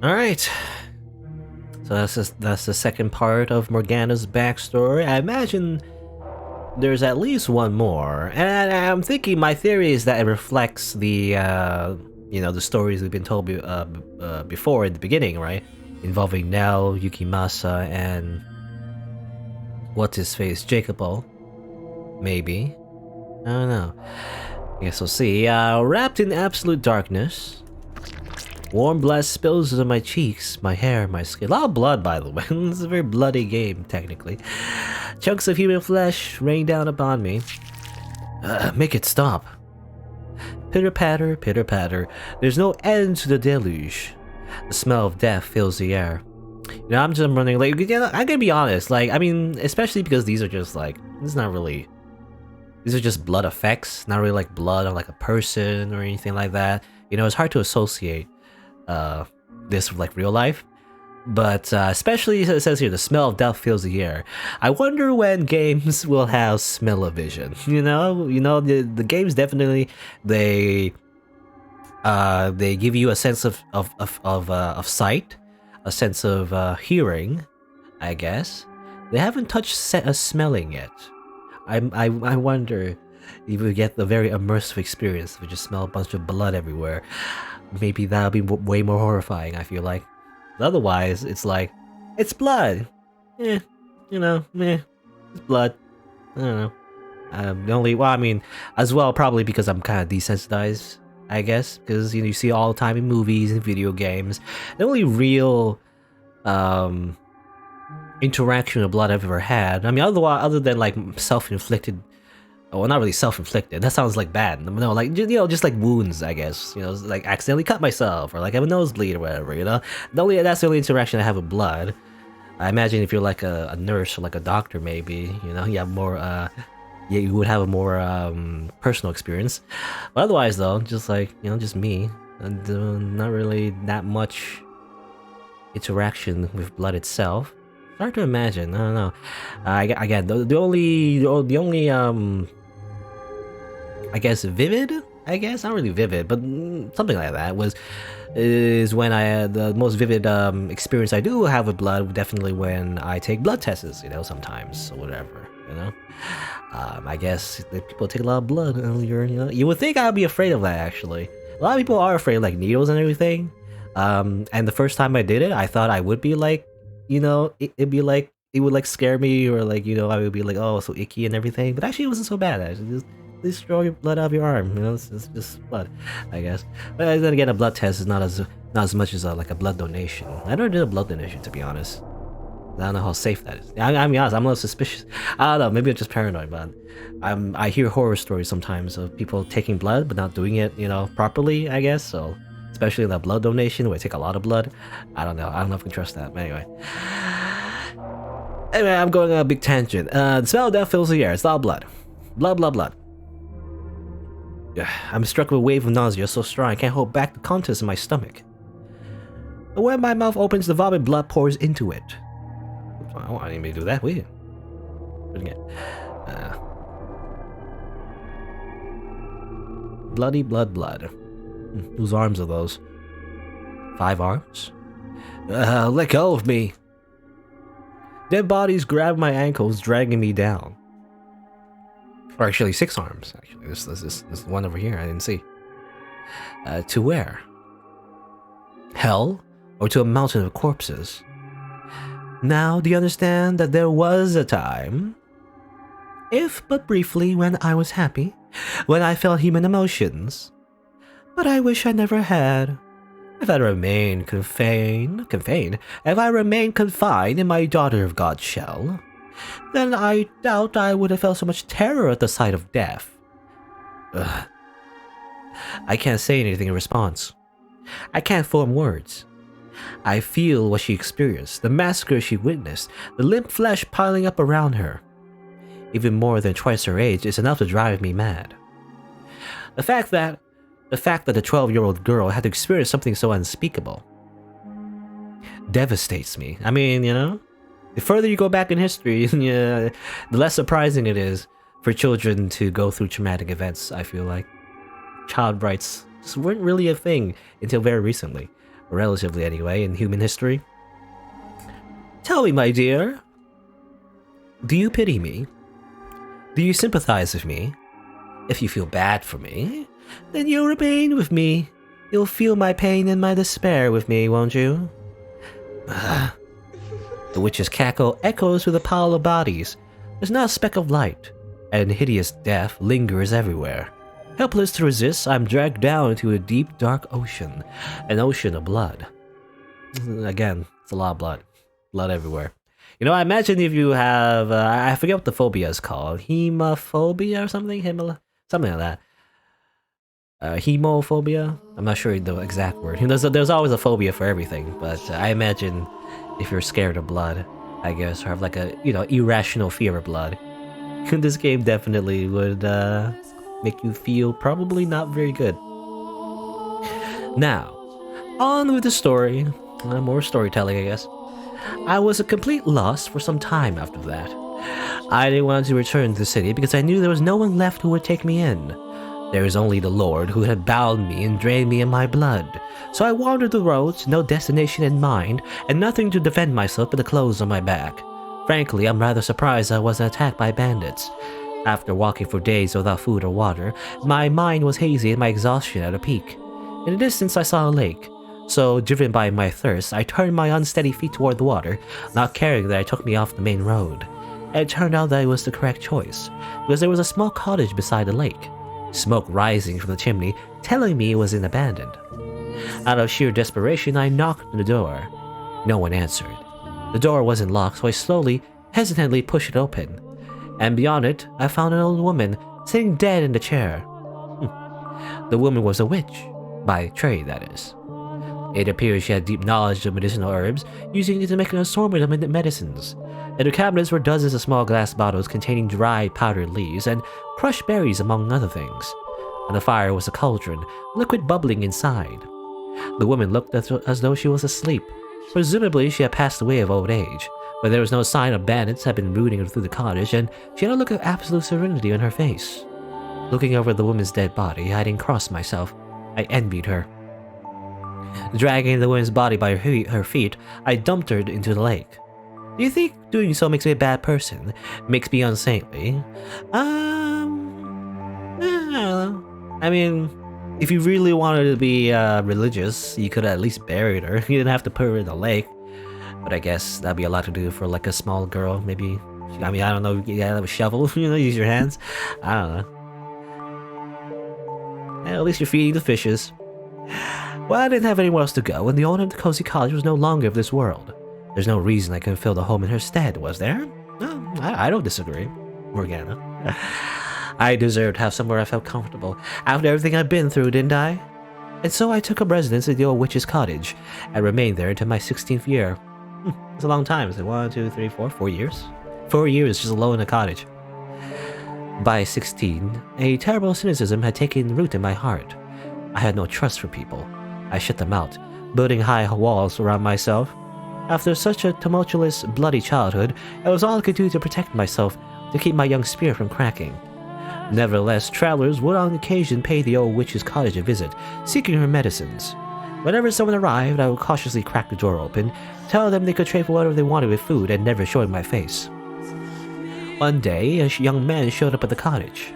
All right. So that's the second part of Morgana's backstory. I imagine there's at least one more, and I'm thinking my theory is that it reflects the stories we've been told before in the beginning, right? Involving Nell, Yukimasa, and what's his face, Jacobo, maybe. I don't know. Guess we'll see. Wrapped in absolute darkness. Warm blood spills on my cheeks, my hair, my skin. A lot of blood, by the way. This is a very bloody game, technically. Chunks of human flesh rain down upon me. Make it stop. Pitter patter, pitter patter. There's no end to the deluge. The smell of death fills the air. You know, I'm just running like, I'm gonna be honest. Like, I mean, especially because these are just like, it's not really. These are just blood effects, not really like blood on like a person or anything like that. You know, it's hard to associate this with like real life. But especially it says here, the smell of death fills the air. I wonder when games will have smell-o-vision. You know, the games definitely they give you a sense of sight, a sense of hearing, I guess. They haven't touched smelling yet. I wonder if we get the very immersive experience if we just smell a bunch of blood everywhere. Maybe that'll be way more horrifying, I feel like. Otherwise, it's like, it's blood. It's blood. I don't know. I mean, as well, probably because I'm kind of desensitized, I guess, because you see all the time in movies and video games. The only real interaction with blood I've ever had. I mean, other than like self-inflicted. Well, not really self-inflicted. That sounds like bad. No, like just like wounds, I guess. Like accidentally cut myself or like have a nosebleed or whatever. That's the only interaction I have with blood. I imagine if you're like a nurse or like a doctor, maybe you have more. You would have a more personal experience. But otherwise, though, just like just me, and not really that much interaction with blood itself. Hard to imagine. I don't know. Again, the only I guess vivid. I guess not really vivid, but something like that is when I had the most vivid experience I do have with blood. Definitely when I take blood tests. Sometimes or whatever. I guess that people take a lot of blood earlier. You would think I'd be afraid of that. Actually, a lot of people are afraid of like needles and everything. And the first time I did it, I thought I would be like. It'd be like it would like scare me or like I would be like, oh, so icky and everything, but actually it wasn't so bad. Actually, just draw your blood out of your arm. It's just blood, I guess. But then again, a blood test is not as much as like a blood donation. I never did a blood donation, to be honest. I don't know how safe that is. I'm honest, I'm a little suspicious. I don't know, maybe I'm just paranoid, but I hear horror stories sometimes of people taking blood but not doing it properly, I guess. So especially in that blood donation where I take a lot of blood. I don't know if I can trust that, but anyway, I'm going on a big tangent. The smell of death fills the air. It's all blood. Blood. I'm struck with a wave of nausea so strong I can't hold back the contents of my stomach. But when my mouth opens, the vomit blood pours into it. Oops, I didn't even do that, will you? But again. Bloody blood. Whose arms are those? 5 arms? Let go of me. Dead bodies grab my ankles, dragging me down. Or actually 6 arms. Actually, this one over here I didn't see. To where? Hell? Or to a mountain of corpses? Now do you understand that there was a time, if but briefly, when I was happy, when I felt human emotions? But I wish I never had. If I remained confined in my daughter of God shell, then I doubt I would have felt so much terror at the sight of death. Ugh. I can't say anything in response. I can't form words. I feel what she experienced, the massacre she witnessed, the limp flesh piling up around her. Even more than twice her age is enough to drive me mad. The fact that a 12-year-old girl had to experience something so unspeakable devastates me. I mean, the further you go back in history, the less surprising it is for children to go through traumatic events, I feel like. Child rights just weren't really a thing until very recently. relatively anyway, in human history. Tell me, my dear, do you pity me? Do you sympathize with me? If you feel bad for me, then you'll remain with me. You'll feel my pain and my despair with me, won't you? The witch's cackle echoes through the pile of bodies. There's not a speck of light, and hideous death lingers everywhere. Helpless to resist, I'm dragged down into a deep, dark ocean. An ocean of blood. Again, it's a lot of blood. Blood everywhere. You know, I imagine if you have, I forget what the phobia is called. Hemophobia or something? Something like that. Hemophobia? I'm not sure the exact word. There's always a phobia for everything, but I imagine if you're scared of blood, I guess, or have like a, irrational fear of blood, this game definitely would make you feel probably not very good. Now, on with the story. More storytelling, I guess. I was a complete loss for some time after that. I didn't want to return to the city because I knew there was no one left who would take me in. There was only the Lord who had bound me and drained me of my blood. So I wandered the roads, no destination in mind, and nothing to defend myself but the clothes on my back. Frankly, I'm rather surprised I wasn't attacked by bandits. After walking for days without food or water, my mind was hazy and my exhaustion at a peak. In the distance I saw a lake. So, driven by my thirst, I turned my unsteady feet toward the water, not caring that I took me off the main road. And it turned out that it was the correct choice, because there was a small cottage beside the lake. Smoke rising from the chimney, telling me it was abandoned. Out of sheer desperation, I knocked on the door. No one answered. The door wasn't locked, so I slowly, hesitantly pushed it open. And beyond it, I found an old woman, sitting dead in the chair. The woman was a witch. By trade, that is. It appears she had deep knowledge of medicinal herbs, using it to make an assortment of medicines. In her cabinets were dozens of small glass bottles containing dried powdered leaves and crushed berries, among other things. On the fire was a cauldron, liquid bubbling inside. The woman looked as though she was asleep. Presumably she had passed away of old age, but there was no sign of bandits had been rooting her through the cottage, and she had a look of absolute serenity on her face. Looking over the woman's dead body, I didn't cross myself. I envied her. Dragging the woman's body by her feet, I dumped her into the lake. Do you think doing so makes me a bad person? Makes me unsaintly? I don't know. I mean, if you really wanted to be religious, you could have at least buried her. You didn't have to put her in the lake. But I guess that'd be a lot to do for like a small girl, maybe. I mean, I don't know, you have a shovel, use your hands. I don't know. At least you're feeding the fishes. Well, I didn't have anywhere else to go, and the owner of the cozy cottage was no longer of this world. There's no reason I couldn't fill a home in her stead, was there? No, I don't disagree, Morgana. I deserved to have somewhere I felt comfortable, after everything I'd been through, didn't I? And so I took up residence at the old witch's cottage, and remained there until my 16th year. It's a long time. It's like 1, 2, 3, 4, 4 years? 4 years just alone in a cottage. By 16, a terrible cynicism had taken root in my heart. I had no trust for people. I shut them out, building high walls around myself. After such a tumultuous, bloody childhood, it was all I could do to protect myself, to keep my young spirit from cracking. Nevertheless, travelers would on occasion pay the old witch's cottage a visit, seeking her medicines. Whenever someone arrived, I would cautiously crack the door open, tell them they could trade for whatever they wanted with food, and never showing my face. One day, a young man showed up at the cottage.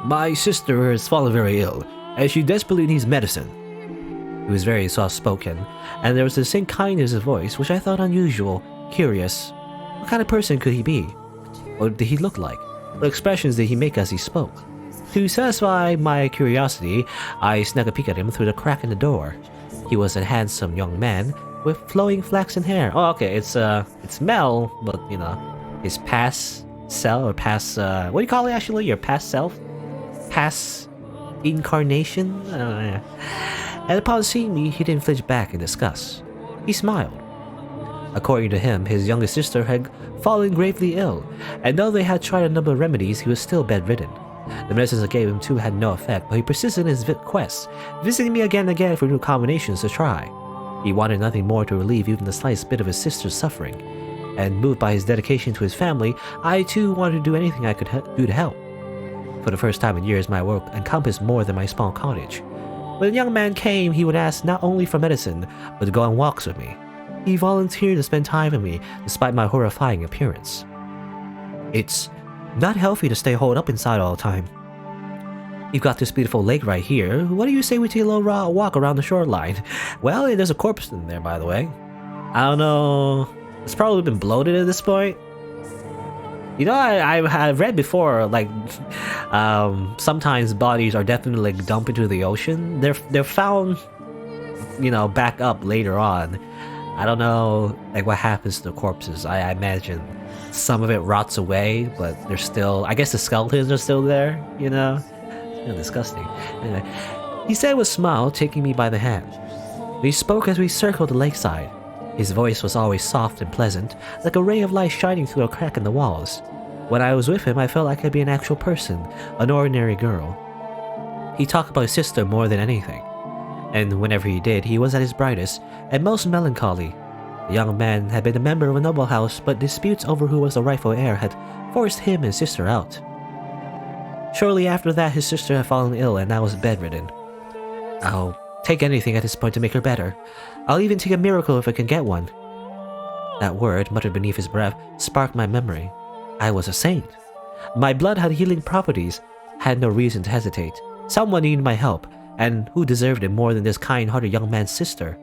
My sister has fallen very ill, and she desperately needs medicine. He was very soft-spoken, and there was the same kindness of voice, which I thought unusual, curious. What kind of person could he be? What did he look like? What expressions did he make as he spoke? To satisfy my curiosity, I snuck a peek at him through the crack in the door. He was a handsome young man with flowing flaxen hair. Oh, okay, it's Mel, but his past self or past what do you call it actually? Your past self, past incarnation. And upon seeing me, he didn't flinch back in disgust. He smiled. According to him, his youngest sister had fallen gravely ill, and though they had tried a number of remedies, he was still bedridden. The medicines I gave him too had no effect, but he persisted in his quest, visiting me again and again for new combinations to try. He wanted nothing more to relieve even the slightest bit of his sister's suffering, and moved by his dedication to his family, I too wanted to do anything I could do to help. For the first time in years, my work encompassed more than my small cottage. When the young man came, he would ask not only for medicine, but to go on walks with me. He volunteered to spend time with me, despite my horrifying appearance. It's not healthy to stay holed up inside all the time. You've got this beautiful lake right here. What do you say we take a little walk around the shoreline? Well, there's a corpse in there, by the way. I don't know. It's probably been bloated at this point. You know, I've read before, like, sometimes bodies are definitely like dumped into the ocean. They're found, you know, back up later on. I don't know, like, what happens to the corpses. I imagine some of it rots away, but they're still, I guess the skeletons are still there, you know? It's kind of disgusting. Anyway, he said with a smile, taking me by the hand. We spoke as we circled the lakeside. His voice was always soft and pleasant, like a ray of light shining through a crack in the walls. When I was with him, I felt like I'd be an actual person, an ordinary girl. He talked about his sister more than anything, and whenever he did, he was at his brightest and most melancholy. The young man had been a member of a noble house, but disputes over who was the rightful heir had forced him and his sister out. Shortly after that, his sister had fallen ill and now was bedridden. I'll take anything at this point to make her better. I'll even take a miracle if I can get one. That word, muttered beneath his breath, sparked my memory. I was a saint. My blood had healing properties. Had no reason to hesitate. Someone needed my help, and who deserved it more than this kind-hearted young man's sister?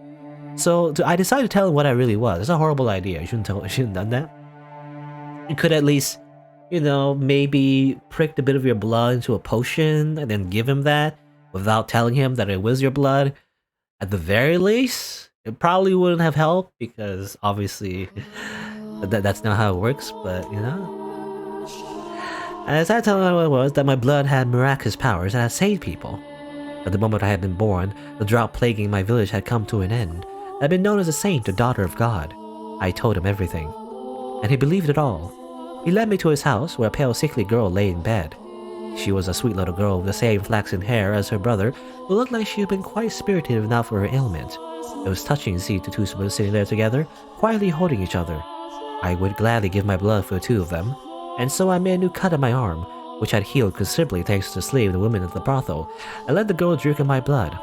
So I decided to tell him what I really was. It's a horrible idea. I shouldn't have done that. You could at least, you know, maybe prick a bit of your blood into a potion and then give him that without telling him that it was your blood. At the very least, it probably wouldn't have helped because obviously that's not how it works, but you know. As I told him what it was, that my blood had miraculous powers and had saved people. At the moment I had been born, the drought plaguing my village had come to an end. I had been known as a saint, a daughter of God. I told him everything, and he believed it all. He led me to his house, where a pale, sickly girl lay in bed. She was a sweet little girl with the same flaxen hair as her brother, who looked like she had been quite spirited if not for her ailment. It was touching to see the two women sitting there together, quietly holding each other. I would gladly give my blood for the two of them, and so I made a new cut on my arm, which had healed considerably thanks to the slave the women at the brothel, and let the girl drink of my blood.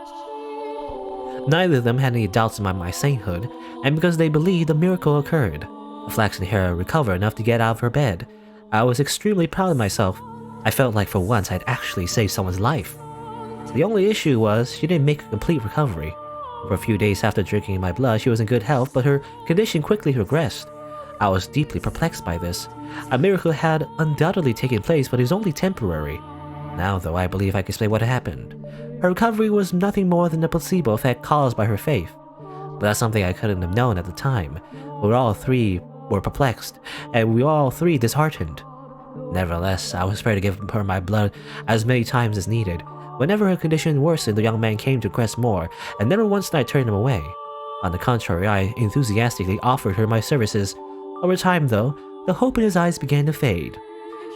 Neither of them had any doubts about my sainthood, and because they believed, the miracle occurred. The flaxen hair recovered enough to get out of her bed. I was extremely proud of myself. I felt like for once I'd actually saved someone's life. The only issue was she didn't make a complete recovery. For a few days after drinking my blood, she was in good health, but her condition quickly regressed. I was deeply perplexed by this. A miracle had undoubtedly taken place, but it was only temporary. Now, though, I believe I can explain what happened. Her recovery was nothing more than the placebo effect caused by her faith. But that's something I couldn't have known at the time. We all three were perplexed, and we were all three disheartened. Nevertheless, I was prepared to give her my blood as many times as needed. Whenever her condition worsened, the young man came to request more, and never once did I turn him away. On the contrary, I enthusiastically offered her my services. Over time, though, the hope in his eyes began to fade.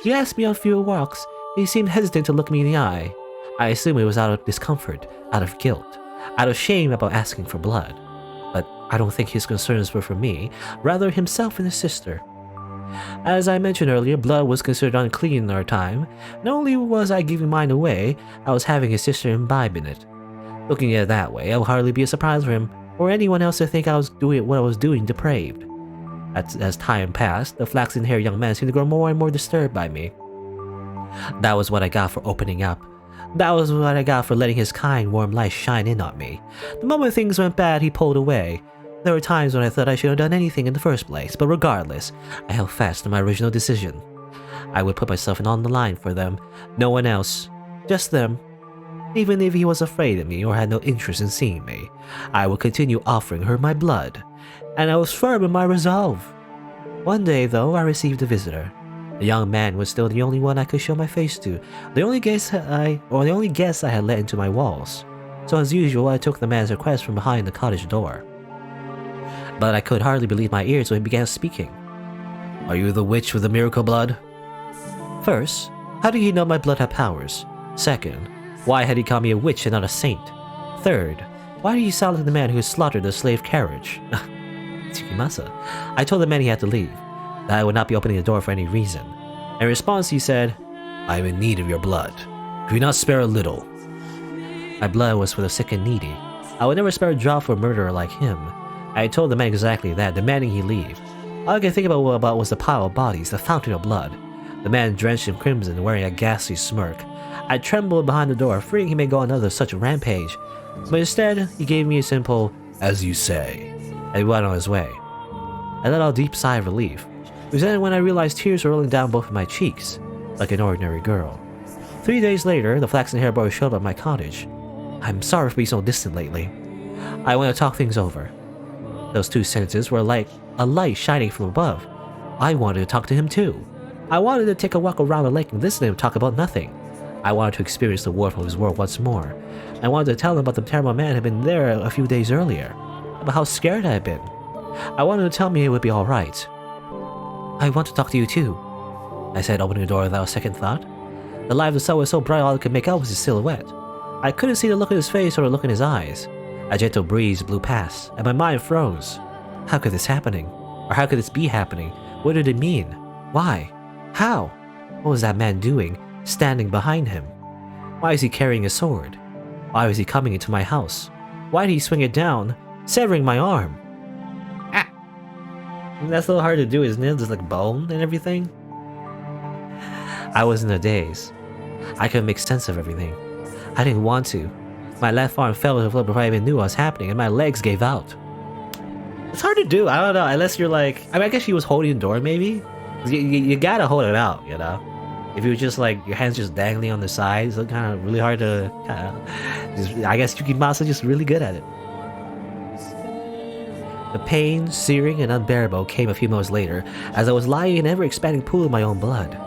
He asked me on few walks. He seemed hesitant to look me in the eye. I assumed it was out of discomfort, out of guilt, out of shame about asking for blood. But I don't think his concerns were for me, rather himself and his sister. As I mentioned earlier, blood was considered unclean in our time. Not only was I giving mine away, I was having his sister imbibe in it. Looking at it that way, it would hardly be a surprise for him, or anyone else to think I was doing what I was doing depraved. As time passed, the flaxen-haired young man seemed to grow more and more disturbed by me. That was what I got for opening up. That was what I got for letting his kind, warm light shine in on me. The moment things went bad, he pulled away. There were times when I thought I should have done anything in the first place, but regardless, I held fast to my original decision. I would put myself on the line for them, no one else, just them. Even if he was afraid of me or had no interest in seeing me, I would continue offering her my blood, and I was firm in my resolve. One day, though, I received a visitor. The young man was still the only one I could show my face to, the only guest I had let into my walls. So as usual, I took the man's request from behind the cottage door. But I could hardly believe my ears when he began speaking. Are you the witch with the miracle blood? First, how did he know my blood had powers? Second, why had he called me a witch and not a saint? Third, why did he sound like the man who slaughtered the slave carriage? Tsukimasa. I told the man he had to leave, that I would not be opening the door for any reason. In response, he said, I am in need of your blood. Could you not spare a little? My blood was for the sick and needy. I would never spare a drop for a murderer like him. I told the man exactly that, demanding he leave. All I could think about was the pile of bodies, the fountain of blood. The man drenched in crimson, wearing a ghastly smirk. I trembled behind the door, fearing he may go on another such rampage. But instead, he gave me a simple, "As you say," and he went on his way. I let out a deep sigh of relief. It was then when I realized tears were rolling down both of my cheeks, like an ordinary girl. 3 days later, the flaxen hair boy showed up at my cottage. "I'm sorry for being so distant lately. I want to talk things over." Those 2 sentences were like a light shining from above. I wanted to talk to him too. I wanted to take a walk around the lake and listen to him talk about nothing. I wanted to experience the warmth of his world once more. I wanted to tell him about the terrible man who had been there a few days earlier, about how scared I had been. I wanted to tell me it would be alright. "I want to talk to you too," I said, opening the door without a second thought. The light of the sun was so bright all I could make out was his silhouette. I couldn't see the look in his face or the look in his eyes. A gentle breeze blew past, and my mind froze. How could this happening? Or how could this be happening? What did it mean? Why? How? What was that man doing, standing behind him? Why is he carrying a sword? Why was he coming into my house? Why did he swing it down, severing my arm? Ah! That's a little hard to do, isn't it? There's like bone and everything. I was in a daze. I couldn't make sense of everything. I didn't want to. My left arm fell to the floor before I even knew what was happening, and my legs gave out. It's hard to do, I don't know, unless you're like... I mean, I guess she was holding the door, maybe? You gotta hold it out, you know? If you were just like, your hands just dangling on the sides, it's kind of really hard to... I guess Yukimasa's just really good at it. The pain, searing and unbearable, came a few moments later, as I was lying in an ever-expanding pool of my own blood.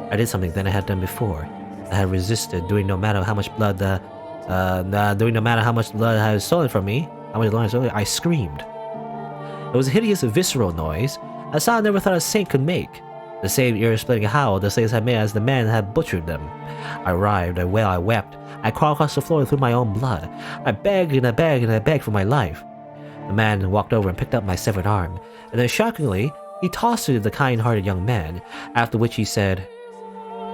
I did something that I had done before. I had resisted, doing no matter how much blood I had stolen from me. I screamed. It was a hideous, visceral noise, a sound I never thought a saint could make. The same ear-splitting howl the saints had made as the man had butchered them. I writhed, I wailed, I wept. I crawled across the floor through my own blood. I begged and I begged and I begged for my life. The man walked over and picked up my severed arm, and then shockingly, he tossed it to the kind-hearted young man, after which he said,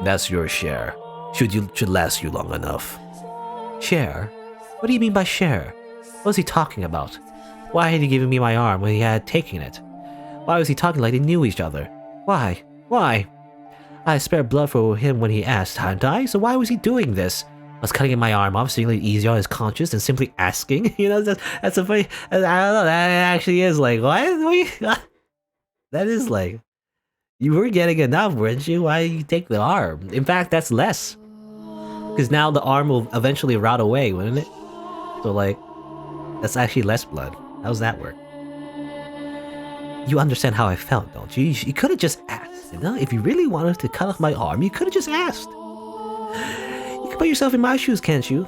"That's your share. Should last you long enough." Share? What do you mean by share? What was he talking about? Why had he given me my arm when he had taken it? Why was he talking like they knew each other? Why? Why? I had spared blood for him when he asked, hadn't I? So why was he doing this? I was cutting my arm off, seemingly easier on his conscience than simply asking. You know, that's a funny... I don't know, that actually is like, what? That is like... You were getting enough, weren't you? Why did you take the arm? In fact, that's less. Because now the arm will eventually rot away, wouldn't it? So like, that's actually less blood. How does that work? You understand how I felt, don't you? You could have just asked, you know? If you really wanted to cut off my arm, you could have just asked. You can put yourself in my shoes, can't you?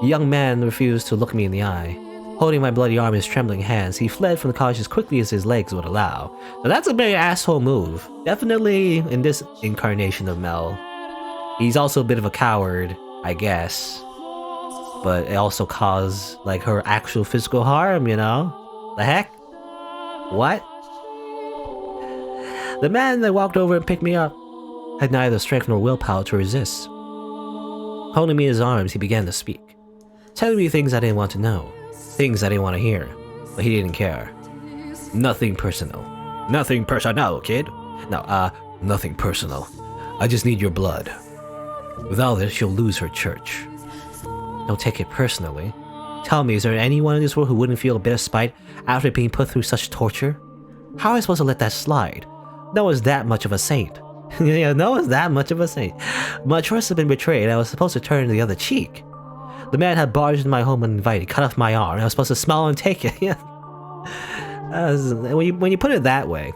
The young man refused to look me in the eye. Holding my bloody arm in his trembling hands, he fled from the cottage as quickly as his legs would allow. Now that's a very asshole move. Definitely in this incarnation of Mel. He's also a bit of a coward, I guess. But it also caused, like, her actual physical harm, you know? The heck? What? The man that walked over and picked me up had neither strength nor willpower to resist. Holding me in his arms, he began to speak. Telling me things I didn't want to know. Things I didn't want to hear. But he didn't care. Nothing personal. Nothing personal, kid. No, nothing personal. I just need your blood. Without it, she'll lose her church. Don't take it personally. Tell me, is there anyone in this world who wouldn't feel a bit of spite after being put through such torture? How am I supposed to let that slide? No one's that much of a saint. Yeah, no one's that much of a saint. My trust had been betrayed and I was supposed to turn the other cheek. The man had barged into my home uninvited, cut off my arm, and I was supposed to smile and take it. Yeah. When you put it that way,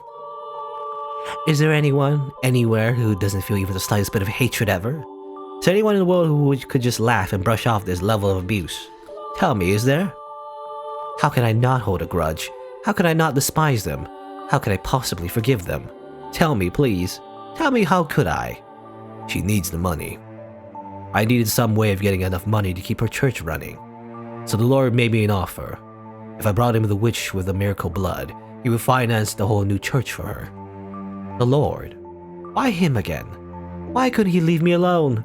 is there anyone, anywhere, who doesn't feel even the slightest bit of hatred ever? Is there anyone in the world who could just laugh and brush off this level of abuse? Tell me, is there? How can I not hold a grudge? How can I not despise them? How could I possibly forgive them? Tell me, please. Tell me, how could I? She needs the money. I needed some way of getting enough money to keep her church running. So the Lord made me an offer. If I brought him the witch with the miracle blood, he would finance the whole new church for her. The Lord? Why him again? Why couldn't he leave me alone?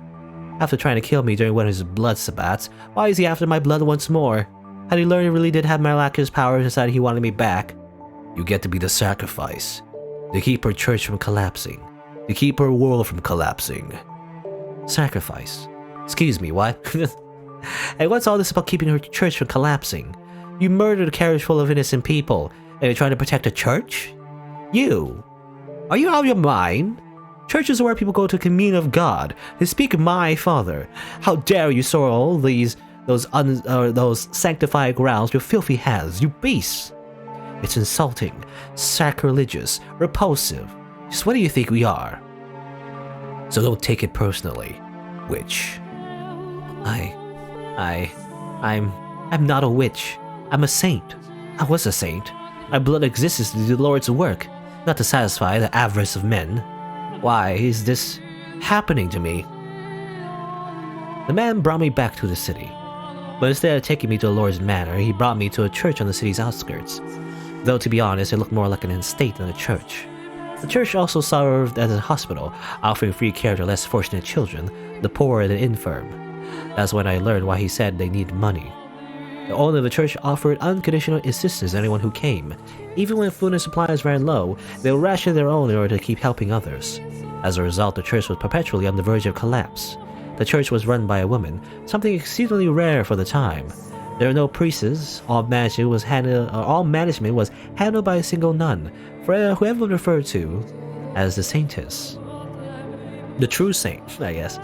After trying to kill me during one of his blood sabbats, why is he after my blood once more? Had he learned he really did have miraculous powers and decided he wanted me back? You get to be the sacrifice. To keep her church from collapsing. To keep her world from collapsing. Sacrifice? Excuse me, what? Hey, what's all this about keeping her church from collapsing? You murdered a carriage full of innocent people, and you're trying to protect a church? You? Are you out of your mind? Churches are where people go to commune of God, to speak of my Father. How dare you soil those sanctified grounds with filthy hands, you beasts! It's insulting, sacrilegious, repulsive. Just what do you think we are? So don't take it personally, witch. I'm not a witch. I'm a saint. I was a saint. My blood exists to do the Lord's work, not to satisfy the avarice of men. Why is this happening to me? The man brought me back to the city, but instead of taking me to the Lord's manor, he brought me to a church on the city's outskirts. Though to be honest, it looked more like an estate than a church. The church also served as a hospital, offering free care to less fortunate children, the poor and the infirm. That's when I learned why he said they needed money. The owner of the church offered unconditional assistance to anyone who came. Even when food and supplies ran low, they would ration their own in order to keep helping others. As a result, the church was perpetually on the verge of collapse. The church was run by a woman, something exceedingly rare for the time. There were no priests, all management was handled by a single nun, for whoever referred to as the saintess. The true saint, I guess.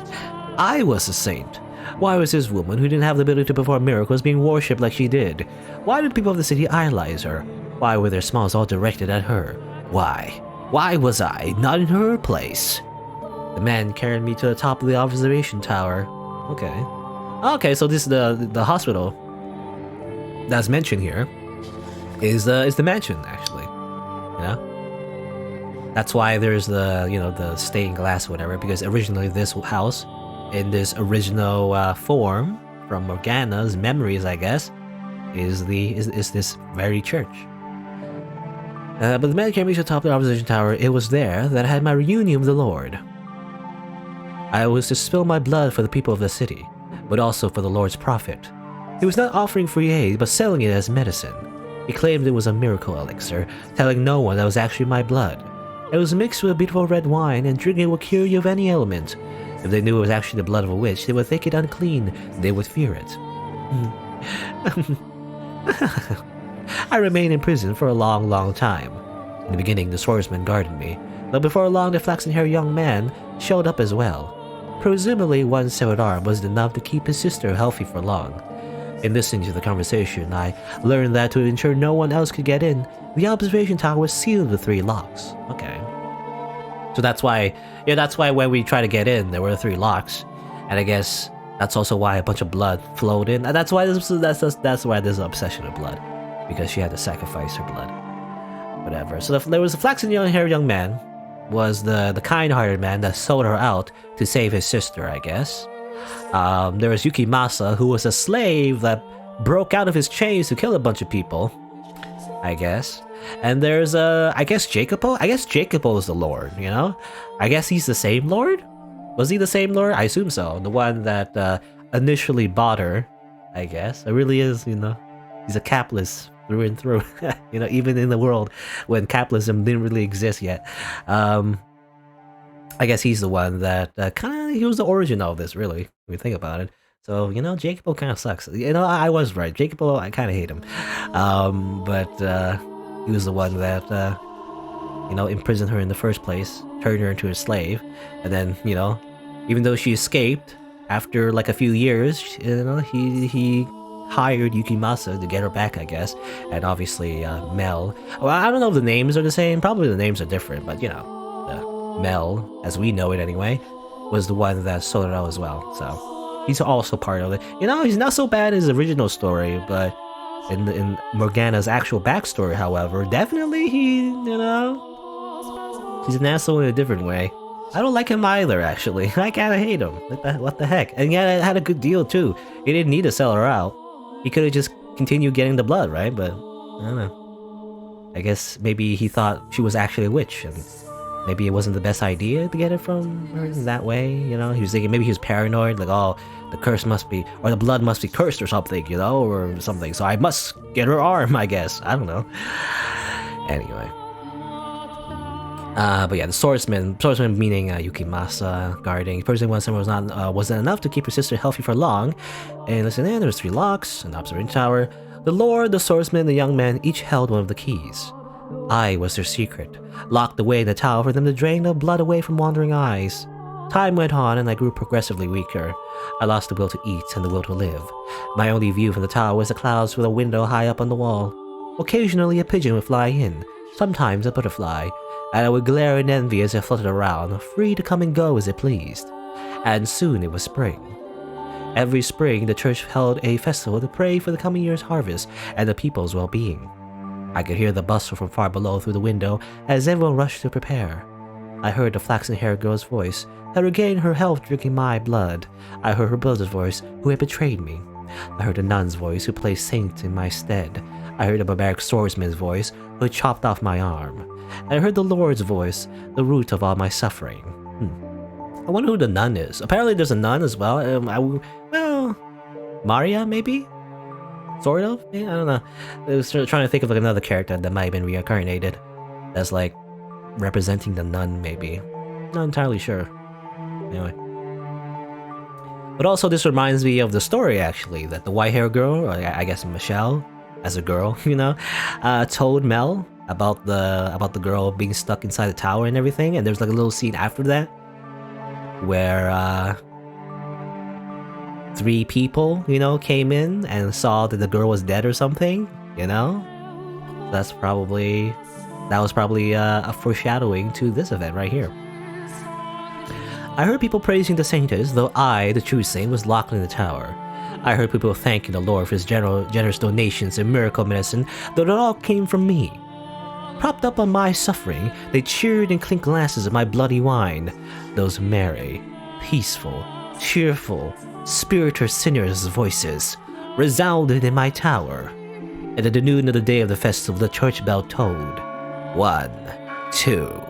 I was a saint. Why was this woman, who didn't have the ability to perform miracles, being worshipped like she did? Why did people of the city idolize her? Why were their smiles all directed at her? Why? Why was I not in her place? The man carried me to the top of the observation tower. Okay, so this is the hospital that's mentioned here is the mansion, actually. You know? That's why there's the stained glass or whatever, because originally this house, in this original form from Morgana's memories, I guess, is this very church. But the man carried me to the top of the observation tower. It was there that I had my reunion with the Lord. I was to spill my blood for the people of the city, but also for the Lord's profit. He was not offering free aid, but selling it as medicine. He claimed it was a miracle elixir, telling no one that it was actually my blood. It was mixed with a beautiful red wine, and drinking it would cure you of any ailment. If they knew it was actually the blood of a witch, they would think it unclean. They would fear it. I remained in prison for a long, long time. In the beginning, the swordsman guarded me, but before long, the flaxen-haired young man showed up as well. Presumably, one severed arm was enough to keep his sister healthy for long. In listening to the conversation, I learned that to ensure no one else could get in, the observation tower was sealed with 3 locks. Okay. So that's why when we try to get in, there were 3 locks, and I guess that's also why a bunch of blood flowed in. And that's why there's an obsession of blood, because she had to sacrifice her blood. Whatever. So there was a flaxen-haired young man, was the kind-hearted man that sold her out to save his sister, I guess. There was Yukimasa, who was a slave that broke out of his chains to kill a bunch of people, I guess. And there's I guess Jacopo? I guess Jacopo is the Lord, you know? I guess he's the same Lord? Was he the same Lord? I assume so. The one that initially bought her, I guess. It really is, you know? He's a capitalist through and through. You know, even in the world when capitalism didn't really exist yet. I guess he's the one that he was the origin of this, really, when you think about it. So, you know, Jacopo kind of sucks. You know, I was right. Jacopo, I kind of hate him. But he was the one that, you know, imprisoned her in the first place, turned her into a slave. And then, you know, even though she escaped, after like a few years, you know, he hired Yukimasa to get her back, I guess. And obviously, Mel. Well, I don't know if the names are the same. Probably the names are different, but, you know. Mel, as we know it anyway, was the one that sold it out as well. So he's also part of it. You know, he's not so bad in his original story, but in Morgana's actual backstory, however, definitely he's an asshole in a different way. I don't like him either, actually. I kinda hate him. What the heck? And yeah, it had a good deal too. He didn't need to sell her out. He could have just continued getting the blood, right? But I don't know. I guess maybe he thought she was actually a witch, and maybe it wasn't the best idea to get it from her in that way, you know? He was thinking maybe he was paranoid, like, oh, the curse must be, or the blood must be cursed or something, you know, or something. So I must get her arm, I guess. I don't know. Anyway. But yeah, the swordsman meaning Yukimasa, guarding. Personally, when someone wasn't enough to keep her sister healthy for long. And listen, there's 3 locks, an observation tower. The lord, the swordsman, the young man each held one of the keys. I was their secret, locked away in the tower for them to drain the blood away from wandering eyes. Time went on and I grew progressively weaker. I lost the will to eat and the will to live. My only view from the tower was the clouds with a window high up on the wall. Occasionally a pigeon would fly in, sometimes a butterfly, and I would glare in envy as it fluttered around, free to come and go as it pleased. And soon it was spring. Every spring the church held a festival to pray for the coming year's harvest and the people's well-being. I could hear the bustle from far below through the window as everyone rushed to prepare. I heard the flaxen-haired girl's voice, had regained her health drinking my blood. I heard her brother's voice, who had betrayed me. I heard the nun's voice, who played saint in my stead. I heard the barbaric swordsman's voice, who had chopped off my arm. And I heard the Lord's voice, the root of all my suffering. I wonder who the nun is. Apparently there's a nun as well. Well, Maria, maybe? Sort of? I don't know. I was trying to think of like another character that might have been reincarnated. That's like representing the nun, maybe. Not entirely sure. Anyway. But also this reminds me of the story, actually, that the white-haired girl, or I guess Michelle, as a girl, you know, told Mel about the girl being stuck inside the tower and everything, and there's like a little scene after that where 3 people, you know, came in and saw that the girl was dead or something, you know? That was probably a foreshadowing to this event right here. I heard people praising the saintess, though I, the true saint, was locked in the tower. I heard people thanking the Lord for his generous donations and miracle medicine, though it all came from me. Propped up on my suffering, they cheered and clinked glasses of my bloody wine. Those merry, peaceful, cheerful, spiritual sinners' voices resounded in my tower. And at the noon of the day of the festival, the church bell tolled. 1, 2,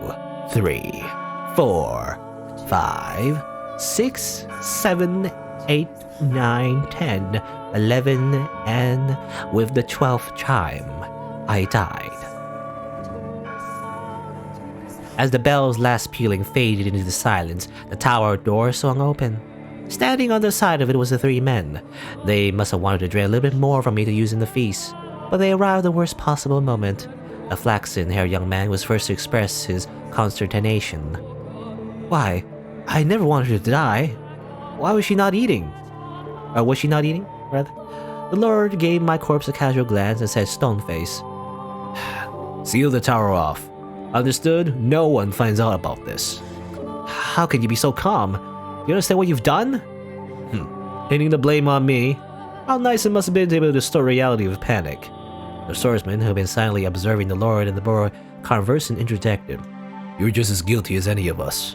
3, 4, 5, 6, 7, 8, 9, 10, 11, and with the 12th chime, I died. As the bell's last pealing faded into the silence, the tower door swung open. Standing on the side of it was the 3 men. They must have wanted to drain a little bit more from me to use in the feast, but they arrived at the worst possible moment. A flaxen-haired young man was first to express his consternation. Why, I never wanted her to die. Why was she not eating? Or was she not eating, rather? The Lord gave my corpse a casual glance and said, stone-face, seal the tower off. Understood? No one finds out about this. How can you be so calm? You understand what you've done? Pinning the blame on me. How nice it must have been to be able to distort reality with panic. The swordsman, who had been silently observing the Lord and the boy conversing, interjected. You're just as guilty as any of us.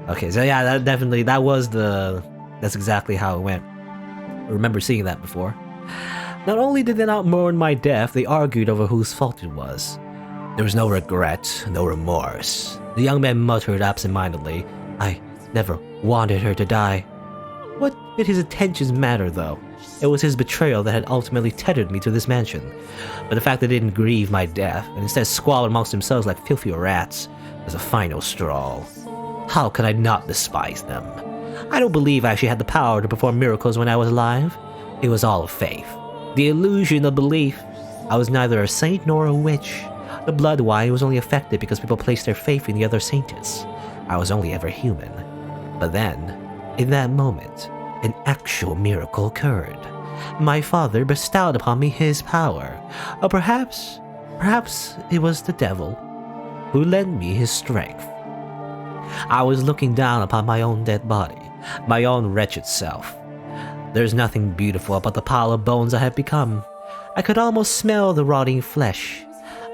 Okay, so yeah, that's exactly how it went. I remember seeing that before. Not only did they not mourn my death, they argued over whose fault it was. There was no regret, no remorse. The young man muttered absent-mindedly, I never wanted her to die. What did his intentions matter, though? It was his betrayal that had ultimately tethered me to this mansion. But the fact that they didn't grieve my death, and instead squallered amongst themselves like filthy rats, was a final straw. How could I not despise them? I don't believe I actually had the power to perform miracles when I was alive. It was all a faith. The illusion of belief. I was neither a saint nor a witch. The blood wine was only effective because people placed their faith in the other saintess. I was only ever human. But then, in that moment, an actual miracle occurred. My father bestowed upon me his power. Or perhaps it was the devil who lent me his strength. I was looking down upon my own dead body, my own wretched self. There's nothing beautiful about the pile of bones I have become. I could almost smell the rotting flesh.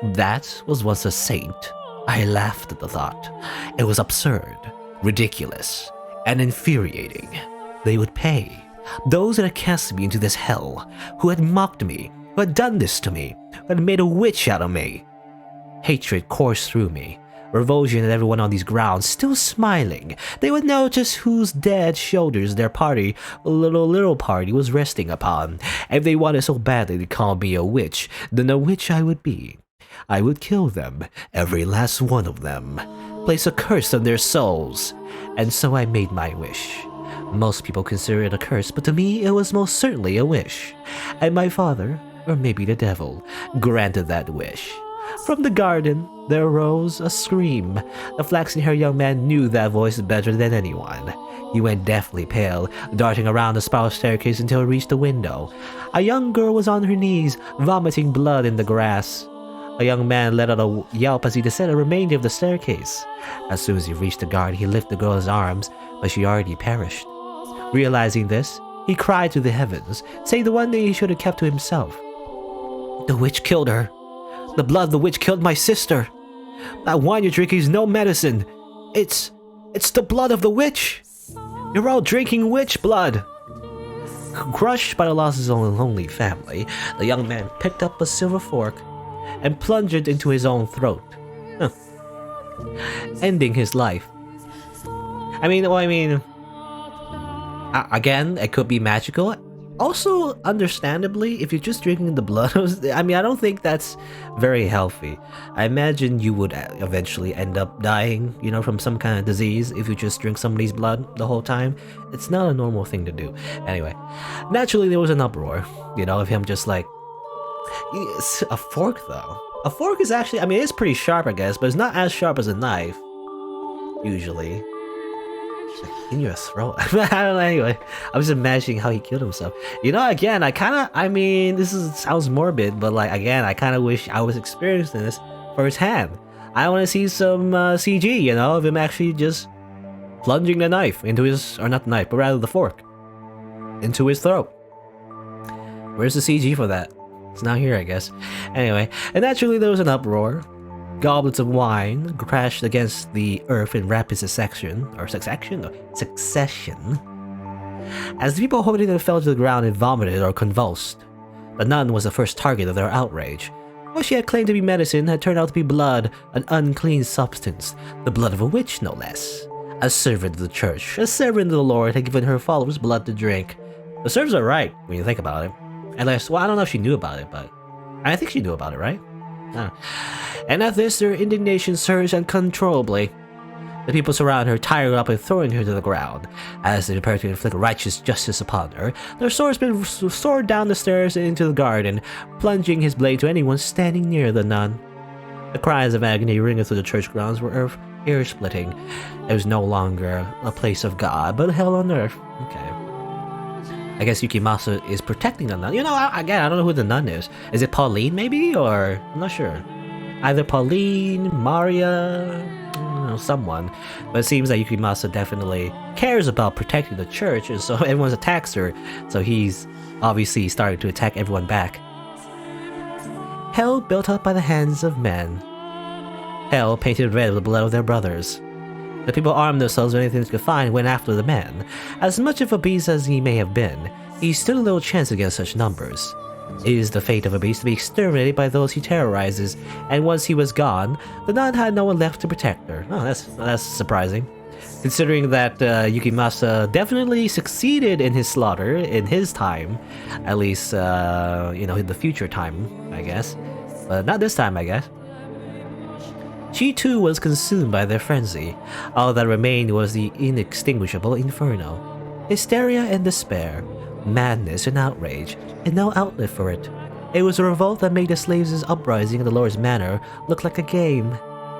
That was once a saint. I laughed at the thought. It was absurd, ridiculous, and infuriating. They would pay. Those that had cast me into this hell, who had mocked me, who had done this to me, who had made a witch out of me. Hatred coursed through me. Revulsion and everyone on these grounds still smiling. They would notice whose dead shoulders their little party was resting upon. If they wanted so badly to call me a witch, then a witch I would be. I would kill them, every last one of them. Place a curse on their souls. And so I made my wish. Most people consider it a curse, but to me it was most certainly a wish. And my father, or maybe the devil, granted that wish. From the garden, there arose a scream. The flaxen-haired young man knew that voice better than anyone. He went deathly pale, darting around the spiral staircase until he reached the window. A young girl was on her knees, vomiting blood in the grass. A young man let out a yelp as he descended the remainder of the staircase. As soon as he reached the garden, he lifted the girl's arms, but she already perished. Realizing this, he cried to the heavens, saying the one thing he should have kept to himself. The witch killed her. The blood of the witch killed my sister. That wine you're drinking is no medicine. It's the blood of the witch. You're all drinking witch blood. Crushed by the loss of his own lonely family, the young man picked up a silver fork and plunged it into his own throat, ending his life. Again, it could be magical. Also, understandably, if you're just drinking the blood, I don't think that's very healthy. I imagine you would eventually end up dying, from some kind of disease if you just drink somebody's blood the whole time. It's not a normal thing to do. Anyway, naturally there was an uproar, of him just like... A fork, though. A fork is actually, it's pretty sharp, I guess, but it's not as sharp as a knife. Usually. In your throat. I don't know, anyway. I was imagining how he killed himself. Again, sounds morbid, but again, I kind of wish I was experiencing this firsthand. I want to see some CG, of him actually just plunging the knife into his, or not the knife, but rather the fork, into his throat. Where's the CG for that? It's not here, I guess. Anyway, and naturally there was an uproar. Goblets of wine crashed against the earth in rapid succession. As the people holding them fell to the ground and vomited or convulsed. The nun was the first target of their outrage. What she had claimed to be medicine had turned out to be blood, an unclean substance, the blood of a witch no less. A servant of the church, a servant of the Lord, had given her followers blood to drink. The servers are right when you think about it. Unless, I don't know if she knew about it, but I think she knew about it, right? And at this, their indignation surged uncontrollably. The people surround her, tying her up and throwing her to the ground. As they prepare to inflict righteous justice upon her, their swordsman soared down the stairs and into the garden, plunging his blade to anyone standing near the nun. The cries of agony ringing through the church grounds were ear-splitting. It was no longer a place of God, but hell on earth. Okay. I guess Yukimasa is protecting the nun. Again, I don't know who the nun is. Is it Pauline, maybe? Or, I'm not sure. Either Pauline, Maria, someone. But it seems that Yukimasa definitely cares about protecting the church, and so everyone attacks her. So he's obviously starting to attack everyone back. Hell built up by the hands of men. Hell painted red with the blood of their brothers. The people armed themselves with anything they could find and went after the man. As much of a beast as he may have been, he stood a little chance against such numbers. It is the fate of a beast to be exterminated by those he terrorizes, and once he was gone, the nun had no one left to protect her. Oh, that's surprising. Considering that Yukimasa definitely succeeded in his slaughter in his time, at least, in the future time, I guess. But not this time, I guess. She too was consumed by their frenzy. All that remained was the inextinguishable inferno. Hysteria and despair, madness and outrage, and no outlet for it. It was a revolt that made the slaves' uprising in the Lord's manor look like a game.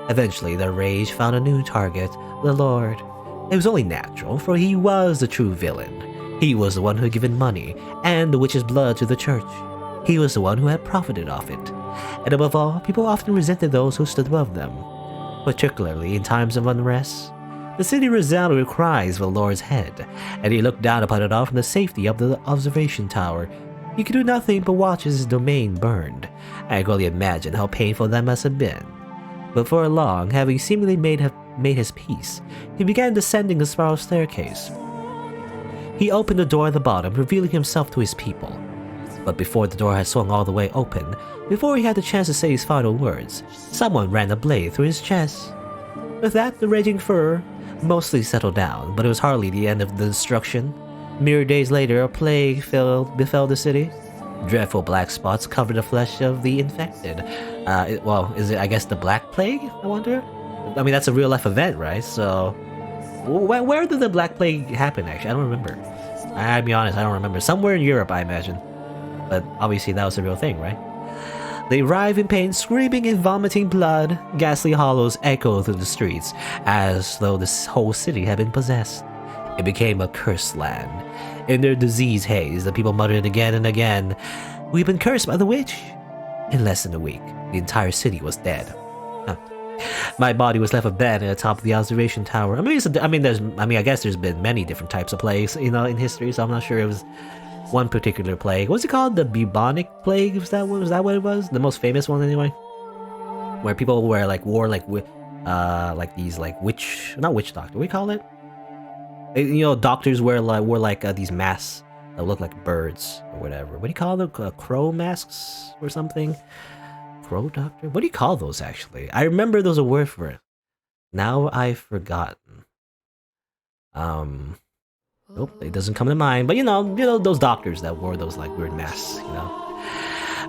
Eventually, their rage found a new target, the Lord. It was only natural, for he was the true villain. He was the one who had given money and the witch's blood to the church. He was the one who had profited off it. And above all, people often resented those who stood above them, particularly in times of unrest. The city resounded with cries for the Lord's head, and he looked down upon it all from the safety of the observation tower. He could do nothing but watch as his domain burned. I could only imagine how painful that must have been. But for long, having seemingly made his peace, he began descending the spiral staircase. He opened the door at the bottom, revealing himself to his people. But before the door had swung all the way open, before he had the chance to say his final words, someone ran a blade through his chest. With that, the raging furor mostly settled down, but it was hardly the end of the destruction. Mere days later, a plague befell the city. Dreadful black spots covered the flesh of the infected. Is it, I guess, the Black Plague, I wonder? I mean, that's a real-life event, right? So, where did the Black Plague happen, actually? I don't remember. I'll be honest, I don't remember. Somewhere in Europe, I imagine. But obviously, that was a real thing, right? They writhed in pain, screaming and vomiting blood. Ghastly hollows echoed through the streets, as though this whole city had been possessed. It became a cursed land. In their disease haze, the people muttered again and again, "We've been cursed by the witch." In less than a week, the entire city was dead. Huh. My body was left abandoned at the top of the observation tower. I guess there's been many different types of plagues, in history, so I'm not sure it was one particular plague. What's it called? The bubonic plague? Was that what it was? The most famous one, anyway. Where people wore like these not witch doctor. What do you call it? Doctors wore these masks that look like birds or whatever. What do you call them? Crow masks or something? Crow doctor? What do you call those, actually? I remember there was a word for it. Now I've forgotten. Nope, it doesn't come to mind. But those doctors that wore those like weird masks.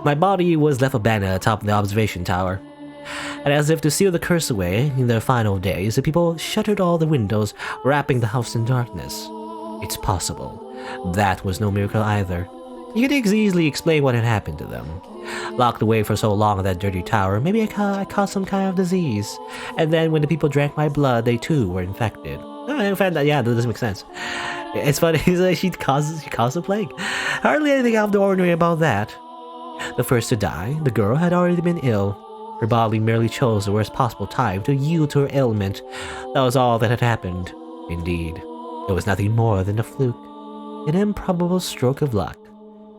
My body was left abandoned at the top of the observation tower. And as if to seal the curse away in their final days, the people shuttered all the windows, wrapping the house in darkness. It's possible. That was no miracle either. You could easily explain what had happened to them. Locked away for so long in that dirty tower, maybe I caught some kind of disease. And then when the people drank my blood, they too were infected. In fact, that doesn't make sense. It's funny, she caused a plague. Hardly anything out of the ordinary about that. The first to die, the girl, had already been ill. Her body merely chose the worst possible time to yield to her ailment. That was all that had happened. Indeed, it was nothing more than a fluke. An improbable stroke of luck.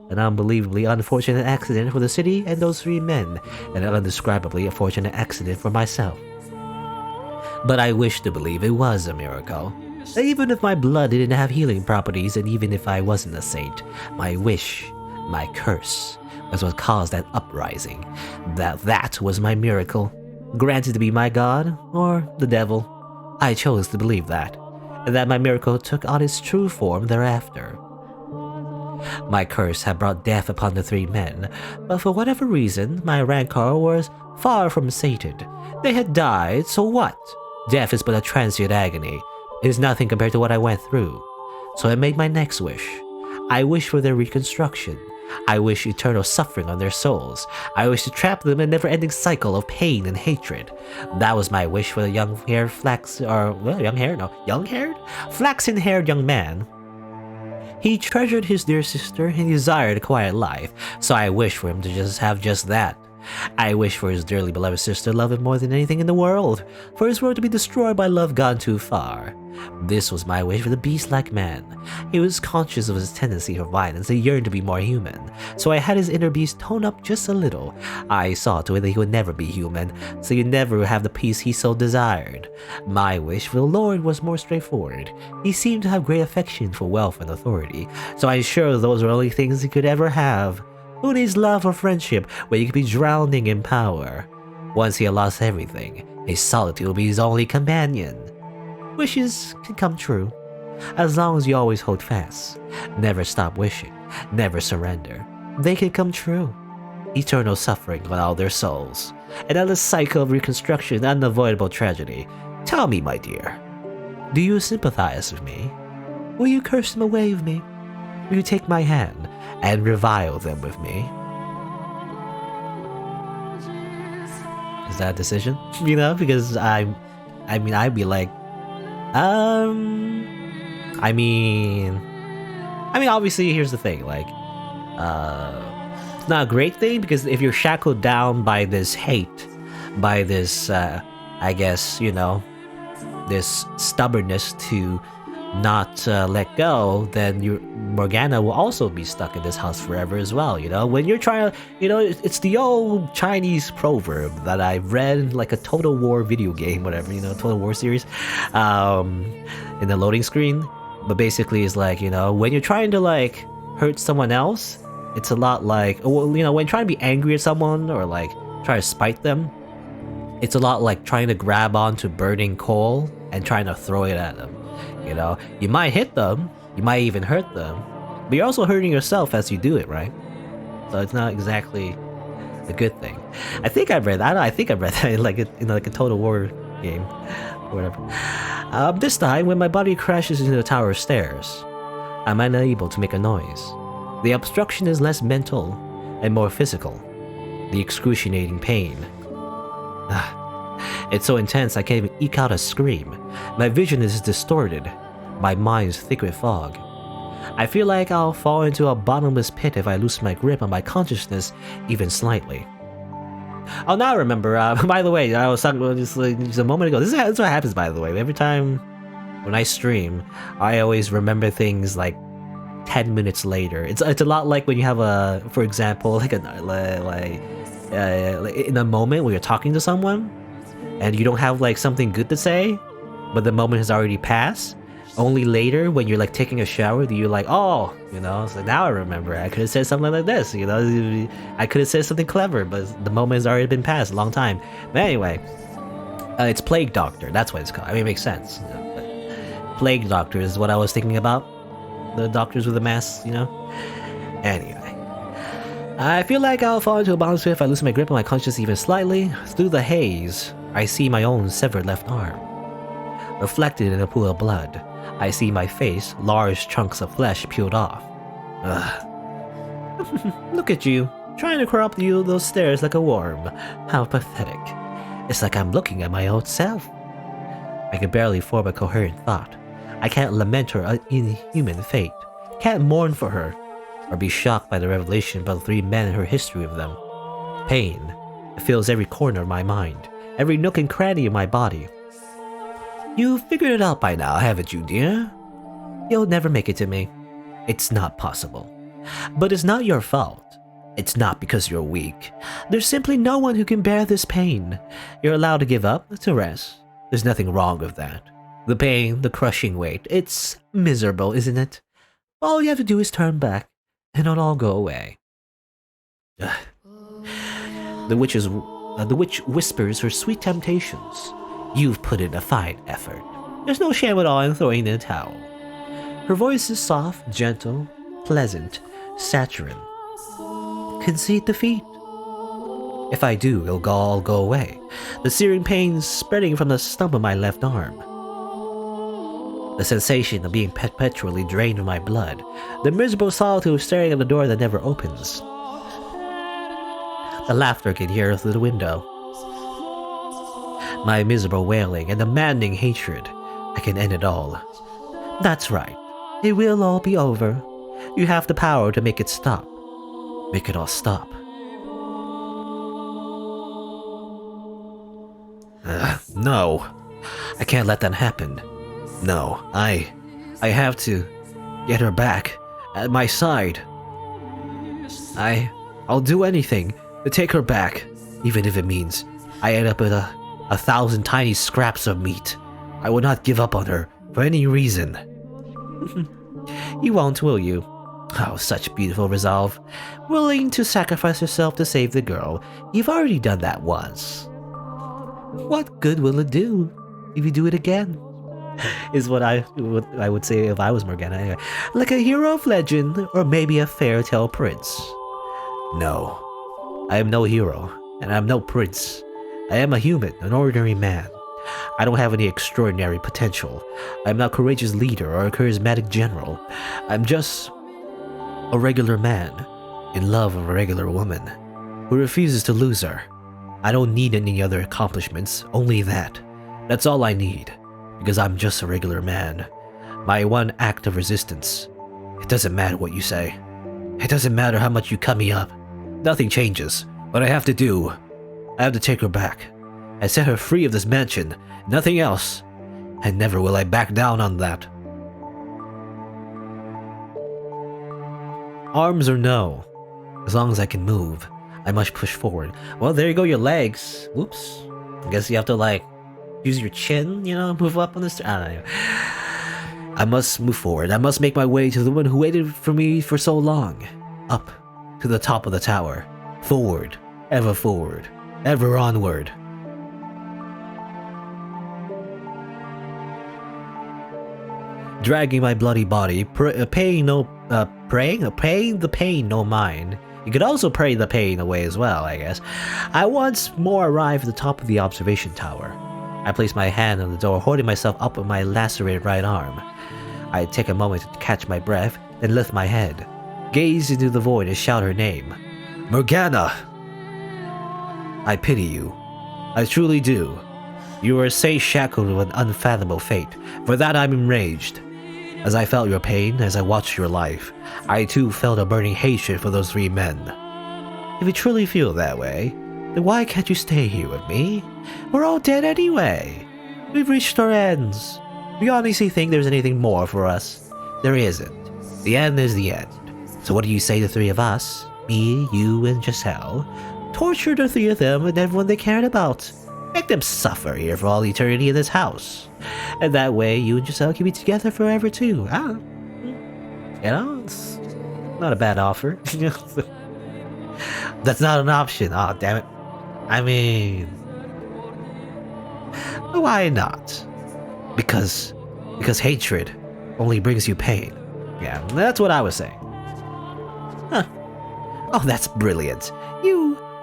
An unbelievably unfortunate accident for the city and those 3 men, and an undescribably fortunate accident for myself. But I wish to believe it was a miracle. Even if my blood didn't have healing properties, and even if I wasn't a saint, my wish, my curse, was what caused that uprising. That was my miracle. Granted to be my god, or the devil. I chose to believe that, and that my miracle took on its true form thereafter. My curse had brought death upon the 3 men, but for whatever reason, my rancor was far from sated. They had died, so what? Death is but a transient agony. It is nothing compared to what I went through. So I made my next wish. I wish for their reconstruction. I wish eternal suffering on their souls. I wish to trap them in a never-ending cycle of pain and hatred. That was my wish for the young-haired, flaxen-haired young man. He treasured his dear sister and desired a quiet life, so I wish for him to have just that. I wish for his dearly beloved sister to love him more than anything in the world, for his world to be destroyed by love gone too far. This was my wish for the beast-like man. He was conscious of his tendency for violence and yearned to be more human, so I had his inner beast tone up just a little. I saw to it that he would never be human, so he'd never have the peace he so desired. My wish for the Lord was more straightforward. He seemed to have great affection for wealth and authority, so I'm sure those were only things he could ever have. Who needs love or friendship when you could be drowning in power? Once he had lost everything, his solitude will be his only companion. Wishes can come true, as long as you always hold fast. Never stop wishing, never surrender. They can come true. Eternal suffering on all their souls, and endless cycle of reconstruction and unavoidable tragedy. Tell me, my dear, do you sympathize with me? Will you curse them away with me? Will you take my hand and revile them with me? Is that a decision? Because I'd be like, obviously, here's the thing, it's not a great thing, because if you're shackled down by this hate, by this, this stubbornness to not let go, then Morgana will also be stuck in this house forever as well. When you're trying to, it's the old Chinese proverb that I read in like a Total War video game, whatever, Total War series, in the loading screen. But basically, it's like, when you're trying to like hurt someone else, it's a lot like, when you're trying to be angry at someone or like try to spite them, It's a lot like trying to grab onto burning coal and trying to throw it at them. You know, you might hit them, you might even hurt them, but you're also hurting yourself as you do it, right? So it's not exactly a good thing. I think I read that. I think I read that in like a Total War game, or whatever. This time, when my body crashes into the tower stairs, I'm unable to make a noise. The obstruction is less mental and more physical. The excruciating pain. It's so intense I can't even eke out a scream. My vision is distorted. My mind's thick with fog. I feel like I'll fall into a bottomless pit if I lose my grip on my consciousness even slightly. Oh, now I remember. By the way, I was talking about just a moment ago. This is what happens, by the way. Every time when I stream, I always remember things like 10 minutes later. It's a lot like when you have for example, like in a moment where you're talking to someone and you don't have like something good to say, but the moment has already passed. Only later when you're like taking a shower do you like, oh, you know, so now I remember I could have said something like this, you know, I could have said something clever, but the moment has already been passed a long time. But anyway, it's Plague Doctor, that's what it's called. I mean, it makes sense. Plague Doctor is what I was thinking about. The doctors with the masks, you know? Anyway. I feel like I'll fall into a bottomless pit if I lose my grip on my conscience even slightly. Through the haze, I see my own severed left arm. Reflected in a pool of blood, I see my face, large chunks of flesh peeled off. Look at you, trying to crawl up those stairs like a worm. How pathetic. It's like I'm looking at my old self. I can barely form a coherent thought. I can't lament her inhuman fate, can't mourn for her, or be shocked by the revelation about the 3 men and her history of them. Pain fills every corner of my mind, every nook and cranny of my body. You've figured it out by now, haven't you, dear? You'll never make it to me. It's not possible. But it's not your fault. It's not because you're weak. There's simply no one who can bear this pain. You're allowed to give up, to rest. There's nothing wrong with that. The pain, the crushing weight, it's miserable, isn't it? All you have to do is turn back, and it'll all go away. The witch whispers her sweet temptations. You've put in a fine effort. There's no shame at all in throwing in the towel. Her voice is soft, gentle, pleasant, saccharine. Concede defeat. If I do, it'll all go away. The searing pain spreading from the stump of my left arm. The sensation of being perpetually drained of my blood. The miserable solitude staring at the door that never opens. The laughter I can hear through the window. My miserable wailing and the maddening hatred. I can end it all. That's right. It will all be over. You have the power to make it stop. Make it all stop. No. I can't let that happen. No, I have to get her back at my side. I'll do anything to take her back, even if it means I end up with a 1,000 tiny scraps of meat. I will not give up on her for any reason. You won't, will you? Oh, such beautiful resolve. Willing to sacrifice yourself to save the girl. You've already done that once. What good will it do if you do it again? Is what I would say if I was Morgana. Anyway, like a hero of legend, or maybe a fairy tale prince. No, I am no hero, and I am no prince. I am a human, an ordinary man. I don't have any extraordinary potential. I'm not a courageous leader or a charismatic general. I'm just a regular man, in love of a regular woman, who refuses to lose her. I don't need any other accomplishments, only that. That's all I need. Because I'm just a regular man. My one act of resistance. It doesn't matter what you say. It doesn't matter how much you cut me up. Nothing changes. What I have to do, I have to take her back. I set her free of this mansion. Nothing else. And never will I back down on that. Arms or no. As long as I can move, I must push forward. Well, there you go, your legs. Whoops. I guess you have to like use your chin, you know, move up on this. I don't know. I must move forward. I must make my way to the one who waited for me for so long. Up to the top of the tower. Forward. Ever onward. dragging my bloody body, paying the pain no mind. You could also pray the pain away as well, I guess. I once more arrived at the top of the observation tower. I placed my hand on the door, holding myself up with my lacerated right arm. I take a moment to catch my breath, then lift my head, gaze into the void and shout her name. Morgana! I pity you. I truly do. You are a saint shackled with an unfathomable fate. For that I'm enraged. As I felt your pain, as I watched your life, I too felt a burning hatred for those 3 men. If you truly feel that way, then why can't you stay here with me? We're all dead anyway. We've reached our ends. Do you honestly think there's anything more for us? There isn't. The end is the end. So what do you say to 3 of us, me, you, and Giselle, torture the 3 of them and everyone they cared about? Make them suffer here for all eternity in this house. And that way, you and Giselle can be together forever too. It's not a bad offer. That's not an option. Oh, damn it. I mean, why not? Because hatred only brings you pain. Yeah, that's what I was saying. Huh. Oh, that's brilliant.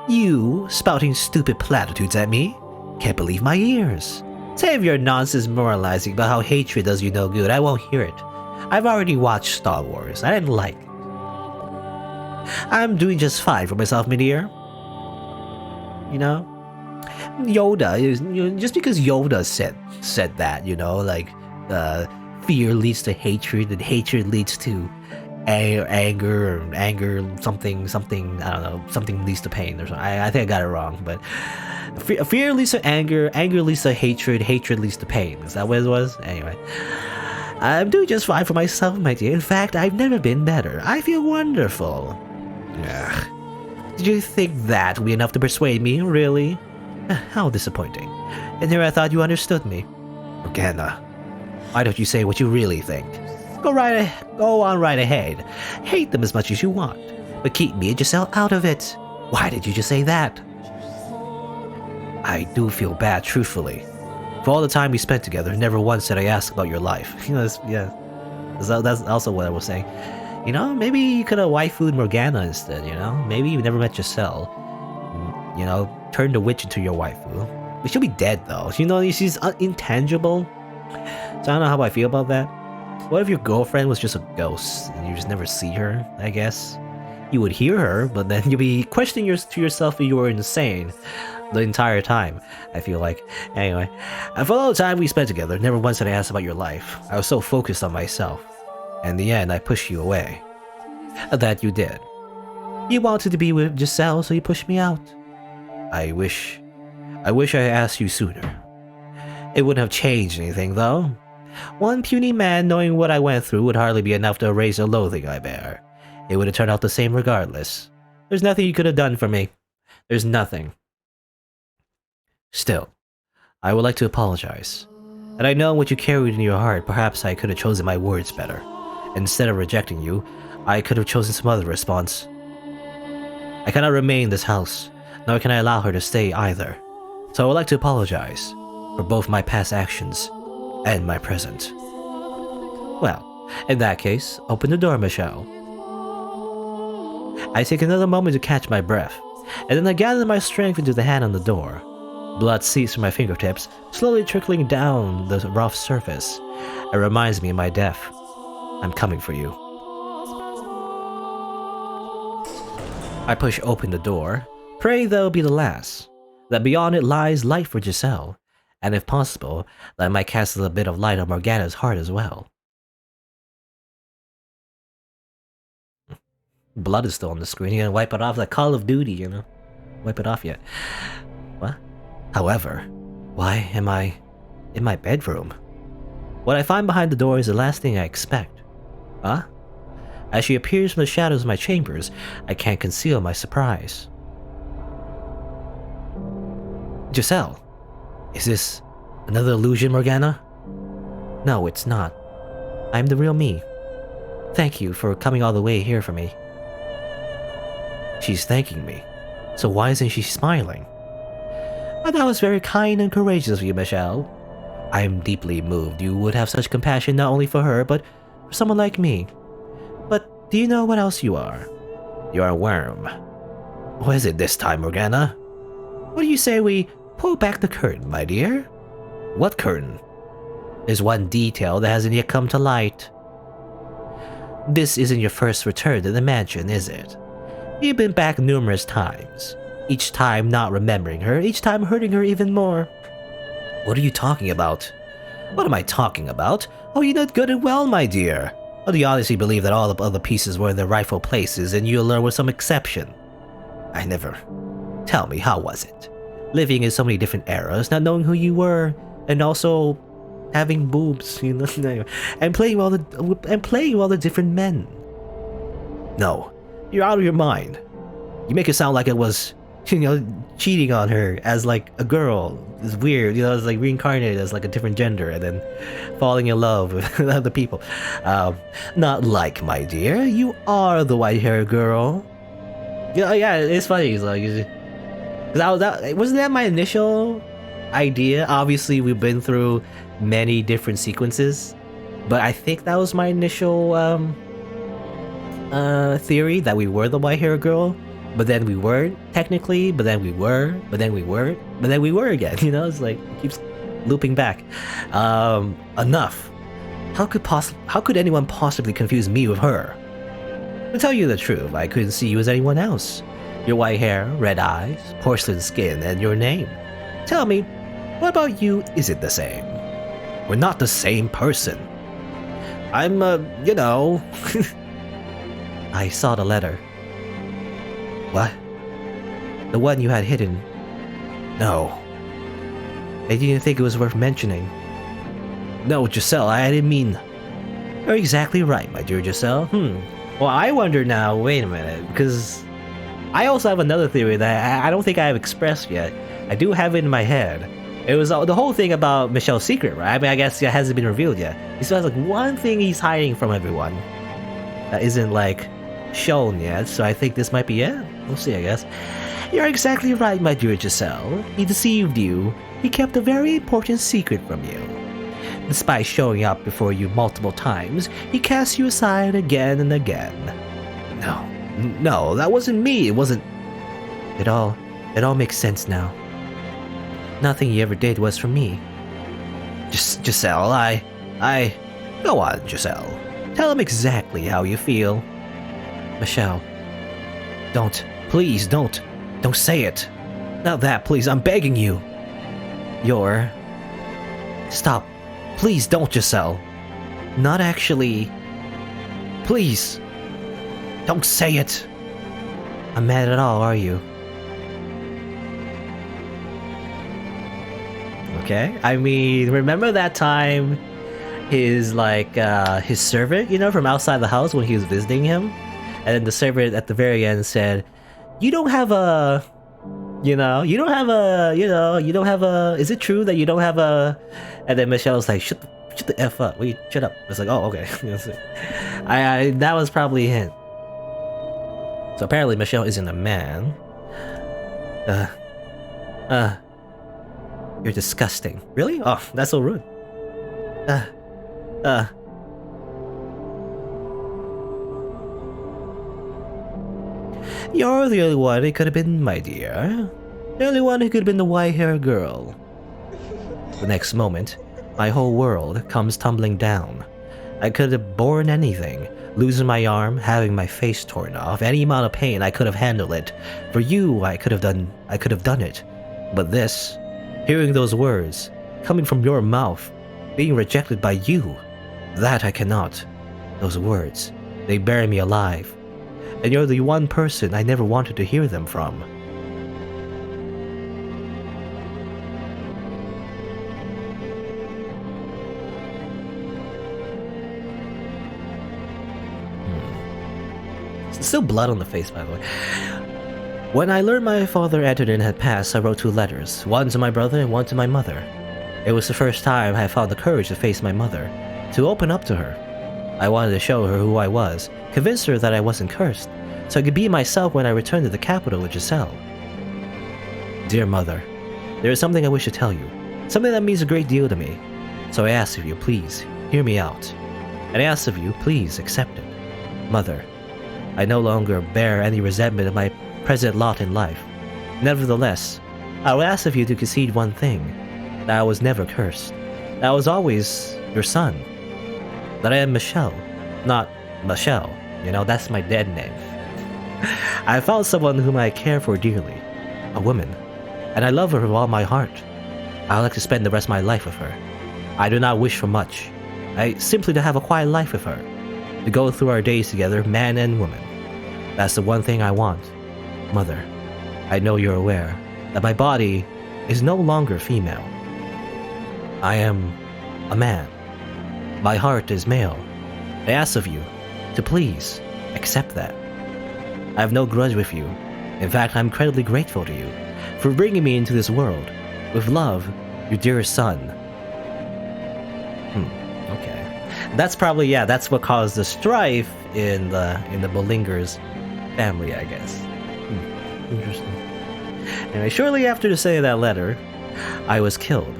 You spouting stupid platitudes at me? Can't believe my ears. Save your nonsense moralizing about how hatred does you no good. I won't hear it. I've already watched Star Wars. I didn't like it. I'm doing just fine for myself, my dear. You know? Yoda, just because Yoda said that, fear leads to hatred, and hatred leads to anger, or anger, something, I don't know, something leads to pain or something. I think I got it wrong, but fear leads to anger leads to hatred leads to pain. Is that what it was? Anyway. I'm doing just fine for myself, my dear. In fact, I've never been better. I feel wonderful. Ugh. Did you think that would be enough to persuade me, really? How disappointing. And here I thought you understood me. Morgana, why don't you say what you really think? Go on right ahead. Hate them as much as you want, but keep me and Giselle out of it. Why did you just say that? I do feel bad, truthfully. For all the time we spent together, never once did I ask about your life. That's also what I was saying. Maybe you could have waifued Morgana instead, Maybe you never met Giselle. Turn the witch into your waifu. But she'll be dead, though. She's intangible. So I don't know how I feel about that. What if your girlfriend was just a ghost, and you just never see her, I guess? You would hear her, but then you'd be questioning to yourself if you were insane the entire time, I feel like. Anyway, and for all the time we spent together, never once did I ask about your life. I was so focused on myself. In the end, I pushed you away. That you did. You wanted to be with Giselle, so you pushed me out. I wish I asked you sooner. It wouldn't have changed anything, though. One puny man knowing what I went through would hardly be enough to erase the loathing I bear. It would have turned out the same regardless. There's nothing you could have done for me. There's nothing. Still, I would like to apologize. And I know what you carried in your heart, perhaps I could have chosen my words better. Instead of rejecting you, I could have chosen some other response. I cannot remain in this house, nor can I allow her to stay either. So I would like to apologize for both my past actions and my present. Well, in that case, open the door, Michelle. I take another moment to catch my breath, and then I gather my strength into the hand on the door. Blood seeps from my fingertips, slowly trickling down the rough surface. It reminds me of my death. I'm coming for you. I push open the door, praying that will be the last, that beyond it lies light for Giselle, and if possible, that I might cast a bit of light on Morgana's heart as well. Blood is still on the screen. You gotta wipe it off like Call of Duty, Wipe it off yet. What? However, why am I in my bedroom? What I find behind the door is the last thing I expect. Huh? As she appears from the shadows of my chambers, I can't conceal my surprise. Giselle, is this another illusion, Morgana? No, it's not. I'm the real me. Thank you for coming all the way here for me. She's thanking me. So why isn't she smiling? That was very kind and courageous of you, Michelle. I am deeply moved you would have such compassion not only for her, but for someone like me. But do you know what else you are? You are a worm. What is it this time, Morgana? What do you say we pull back the curtain, my dear? What curtain? There's one detail that hasn't yet come to light. This isn't your first return to the mansion, is it? You've been back numerous times. Each time not remembering her, each time hurting her even more. What are you talking about? What am I talking about? Oh, you know good and well, my dear. Or do you honestly believe that all the other pieces were in their rightful places and you alone were some exception? I never. Tell me, how was it? Living in so many different eras, not knowing who you were, and also having boobs, you know, and playing all the different men. No, you're out of your mind. You make it sound like it was, you know, cheating on her as like a girl. It's weird, you know, it's like reincarnated as like a different gender and then falling in love with other people. Not like, my dear, you are the white-haired girl. Yeah, it's funny. It's like, wasn't that my initial idea? Obviously, we've been through many different sequences, but I think that was my initial theory, that we were the white-haired girl, but then we weren't technically, but then we were, but then we weren't, but then we were again. You know, it's like it keeps looping back. Enough. How could anyone possibly confuse me with her? To tell you the truth, I couldn't see you as anyone else. Your white hair, red eyes, porcelain skin, and your name. Tell me, what about you isn't the same? We're not the same person. I'm, you know... I saw the letter. What? The one you had hidden. No. I didn't think it was worth mentioning. No, Giselle, I didn't mean... You're exactly right, my dear Giselle. Well, I wonder now, wait a minute, because I also have another theory that I don't think I have expressed yet. I do have it in my head. It was the whole thing about Michelle's secret, right? I mean, I guess it hasn't been revealed yet. He still has like one thing he's hiding from everyone that isn't like shown yet, so I think this might be it. We'll see, I guess. You're exactly right, my dear Giselle. He deceived you. He kept a very important secret from you. Despite showing up before you multiple times, he cast you aside again and again. No, that wasn't me. It wasn't... It all makes sense now. Nothing he ever did was for me. Giselle, I... Go on, Giselle. Tell him exactly how you feel. Michelle. Don't. Please, don't. Don't say it. Not that, please. I'm begging you. Stop. Please don't, Giselle. Not actually. Please. Don't say it. I'm mad at all, are you? Okay. I mean, remember that time his servant, you know, from outside the house when he was visiting him? And then the servant at the very end said, you don't have a... is it true that you don't have a... And then Michelle was like, shut the F up. Wait, shut up. It's like, oh, okay. That was probably a hint. So apparently Michelle isn't a man. You're disgusting. Really? Oh, that's so rude. You're the only one it could have been, my dear. The only one who could have been the white-haired girl. The next moment, my whole world comes tumbling down. I could have borne anything. Losing my arm, having my face torn off, any amount of pain, I could have handled it. For you, I could have done it. But this, hearing those words, coming from your mouth, being rejected by you, that I cannot. Those words, they bury me alive. And you're the one person I never wanted to hear them from. Still blood on the face, by the way. When I learned my father Antonin had passed, I wrote 2 letters, one to my brother and one to my mother. It was the first time I had found the courage to face my mother, to open up to her. I wanted to show her who I was, convince her that I wasn't cursed, so I could be myself when I returned to the capital with Giselle. Dear mother, there is something I wish to tell you, something that means a great deal to me. So I ask of you, please, hear me out. And I ask of you, please accept it. Mother, I no longer bear any resentment of my present lot in life. Nevertheless, I will ask of you to concede one thing, that I was never cursed, that I was always your son, that I am Michelle, not Michelle. You know, that's my dead name. I found someone whom I care for dearly, a woman, and I love her with all my heart. I would like to spend the rest of my life with her. I do not wish for much. I simply to have a quiet life with her, to go through our days together, man and woman. That's the one thing I want. Mother, I know you're aware that my body is no longer female. I am a man. My heart is male. I ask of you to please accept that. I have no grudge with you. In fact, I'm incredibly grateful to you for bringing me into this world. With love, your dearest son. Okay. That's probably, yeah, that's what caused the strife in the Bolinger's family, I guess. Interesting. Anyway, shortly after the sending that letter, I was killed.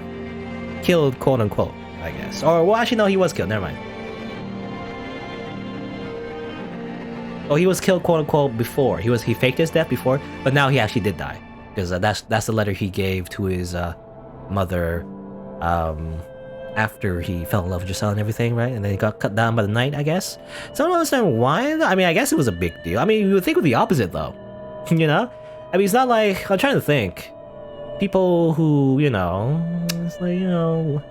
Killed, quote unquote, I guess. Or, well, actually, no, he was killed. Never mind. Oh, he was killed, quote unquote, before. He faked his death before, but now he actually did die, because that's the letter he gave to his mother after he fell in love with Giselle and everything, right? And then he got cut down by the night, I guess. So I don't understand why. I mean, I guess it was a big deal. I mean, you would think it would be the opposite, though. You know? I mean, it's not like... I'm trying to think. People who, you know... It's like, you know...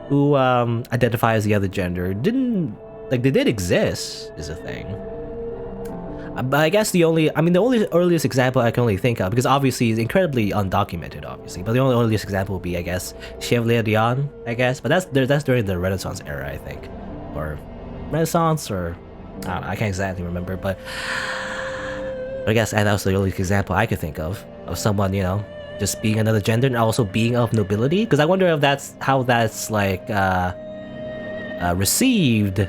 Who identify as the other gender didn't... Like, they did exist, is a thing. But I guess the only earliest example I can only think of, because obviously it's incredibly undocumented, obviously, but the only earliest example would be, I guess, Chevalier d'Eon, I guess, but that's during the Renaissance era, I think, or Renaissance, or I don't know, I can't exactly remember, but I guess that was the earliest example I could think of someone, you know, just being another gender and also being of nobility, because I wonder if that's how that's like received,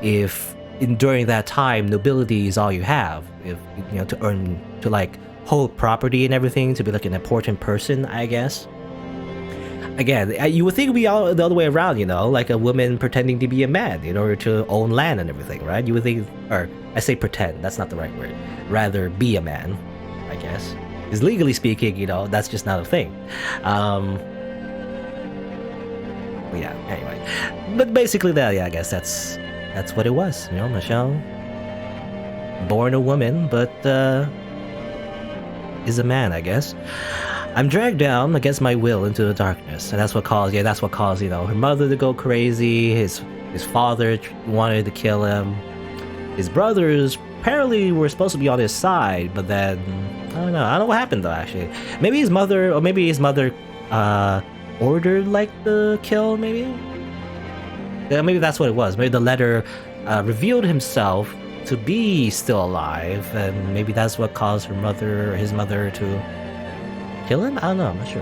if during that time nobility is all you have, if you know, to like hold property and everything, to be like an important person, I guess. Again, you would think it would be all the other way around, you know, like a woman pretending to be a man in order to own land and everything, right? You would think, or I say pretend, that's not the right word, rather be a man, I guess, because legally speaking, you know, that's just not a thing. Yeah, anyway, but basically that, yeah, I guess that's what it was, you know, Michelle, born a woman, but is a man, I guess. I'm dragged down against my will into the darkness, and that's what caused, you know, her mother to go crazy, his father wanted to kill him, his brothers apparently were supposed to be on his side, but then, I don't know what happened though, actually. Maybe his mother ordered, like, the kill, maybe? Yeah, maybe that's what it was. Maybe the letter revealed himself to be still alive, and maybe that's what caused his mother to kill him? I don't know, I'm not sure.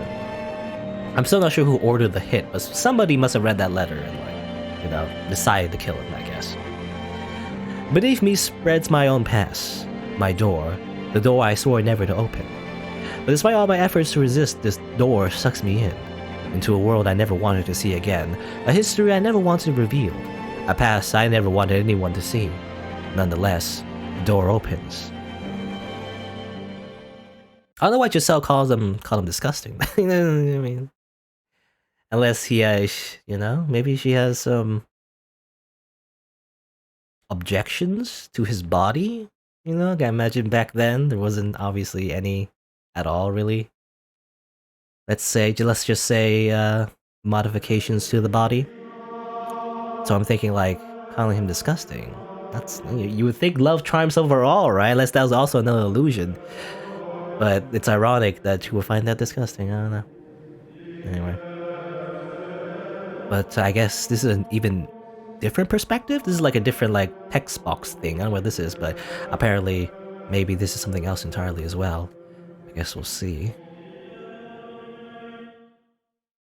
I'm still not sure who ordered the hit, but somebody must have read that letter and, like, you know, decided to kill him, I guess. Beneath me spreads my own past, my door, the door I swore never to open. But despite all my efforts to resist, this door sucks me into a world I never wanted to see again, a history I never wanted to reveal, a past I never wanted anyone to see. Nonetheless, the door opens. I don't know why Giselle called him disgusting. I mean, unless he has, you know, maybe she has some objections to his body. You know, I imagine back then there wasn't obviously any at all, really. Let's just say modifications to the body. So I'm thinking, like, calling him disgusting. That's, you would think love triumphs over all, right? Unless that was also another illusion. But it's ironic that you would find that disgusting. I don't know. Anyway. But I guess this is an even different perspective. This is like a different, like, text box thing. I don't know what this is, but apparently maybe this is something else entirely as well. I guess we'll see.